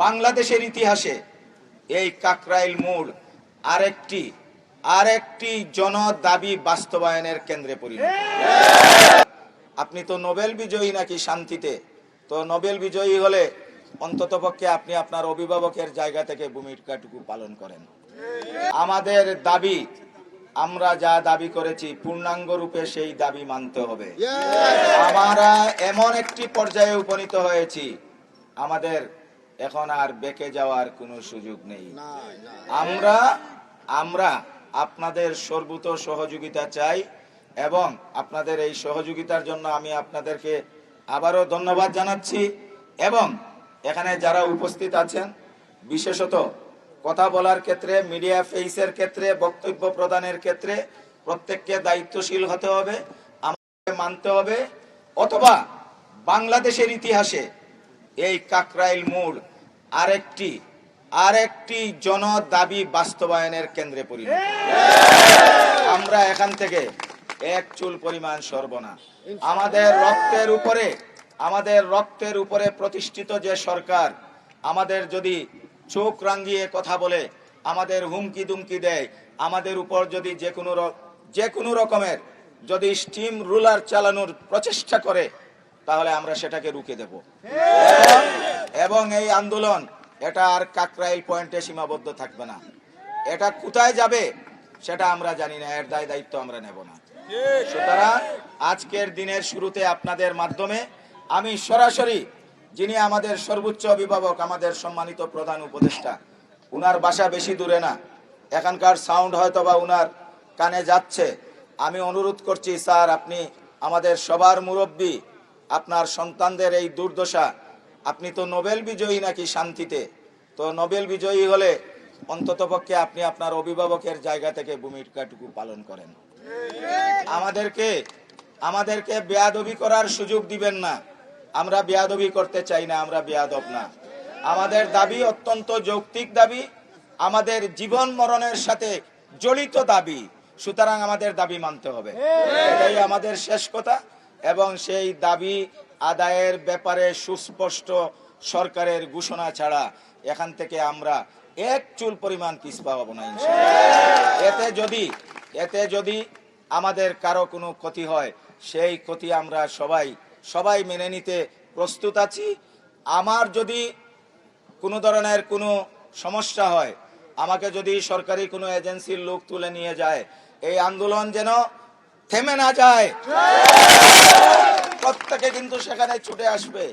বাংলাদেশের ইতিহাসে এই কাকরাইল মোড় আরেকটি জনদাবি বাস্তবায়নের কেন্দ্রে পরিণত। আপনি তো নোবেল বিজয়ী নাকি শান্তিতে, তো নোবেল বিজয়ী হলে অন্ততপক্ষে আপনি আপনার অভিভাবকের জায়গা থেকে ভূমিকাটুকু পালন করেন। আমাদের দাবি, আমরা যা দাবি করেছি পূর্ণাঙ্গ রূপে সেই দাবি মানতে হবে। আমরা এমন একটি পর্যায়ে উপনীত হয়েছি, আমাদের এখন আর বেঁকে যাওয়ার কোনো সুযোগ নেই। আমরা আপনাদের সর্বোচ্চ সহযোগিতা চাই এবং আপনাদের এই সহযোগিতার জন্য আমি আপনাদেরকে আবারও ধন্যবাদ জানাচ্ছি। এবং এখানে যারা উপস্থিত আছেন, বিশেষত কথা বলার ক্ষেত্রে, মিডিয়া ফেসের ক্ষেত্রে, বক্তব্য প্রদানের ক্ষেত্রে প্রত্যেককে দায়িত্বশীল হতে হবে, আমাদের মানতে হবে, অথবা বাংলাদেশের ইতিহাসে এই কাকরাইল মোড় আরেকটি জনদাবি বাস্তবায়নের কেন্দ্রে পরিণত। আমরা এখান থেকে এক চুল পরিমাণ সরব না। আমাদের রক্তের উপরে প্রতিষ্ঠিত যে সরকার আমাদের যদি চোখ রাঙিয়ে কথা বলে, আমাদের হুমকি দুমকি দেয়, আমাদের উপর যদি যে কোনো রকমের যদি স্টিম রুলার চালানোর প্রচেষ্টা করে, তাহলে আমরা সেটাকে রুখে দেব। এবং এই আন্দোলন এটা আর কাকরাইল পয়েন্টে সীমাবদ্ধ থাকবে না। এটা কোথায় যাবে সেটা আমরা জানি না, এর দায়িত্ব আমরা নেব না। সুতরাং আজকের দিনের শুরুতে আপনাদের মাধ্যমে আমি সরাসরি, যিনি আমাদের সর্বোচ্চ অভিভাবক, আমাদের সম্মানিত প্রধান উপদেষ্টা, উনার বাসা বেশি দূরে না, এখানকার সাউন্ড হয়তো বা উনার কানে যাচ্ছে, আমি অনুরোধ করছি, স্যার আপনি আমাদের সবার মুরব্বী, আপনার সন্তানদের এই দুর্দশা, আপনি তো নোবেল বিজয়ী নাকি শান্তিতে, তো নোবেল বিজয়ী হলে অন্ততপক্ষে আপনি আপনার অভিভাবকের জায়গা থেকে ভূমিকাটুকু পালন করেন। আমাদেরকে বেয়াদবি করার সুযোগ দিবেন না। আমরা বেয়াদবি করতে চাই না, আমরা বেয়াদব না। আমাদের দাবি অত্যন্ত যৌক্তিক দাবি, আমাদের জীবন মরণের সাথে জড়িত দাবি। সুতরাং আমাদের দাবি মানতে হবে, এটাই আমাদের শেষ কথা। এবং সেই দাবি আদায়ের ব্যাপারে সুস্পষ্ট সরকারের ঘোষণা ছাড়া এখান থেকে আমরা এক চুল পরিমাণ পিছপা হব না ইনশাআল্লাহ। এতে যদি আমাদের কারো কোনো ক্ষতি হয়, সেই ক্ষতি আমরা সবাই মেনে নিতে প্রস্তুত আছি। আমার যদি কোনো ধরনের কোনো সমস্যা হয়, আমাকে যদি সরকারি কোনো এজেন্সির লোক তুলে নিয়ে যায়, এই আন্দোলন যেন থেমে না যায়, প্রত্যেকে কিন্তু সেখানে ছুটে আসবে।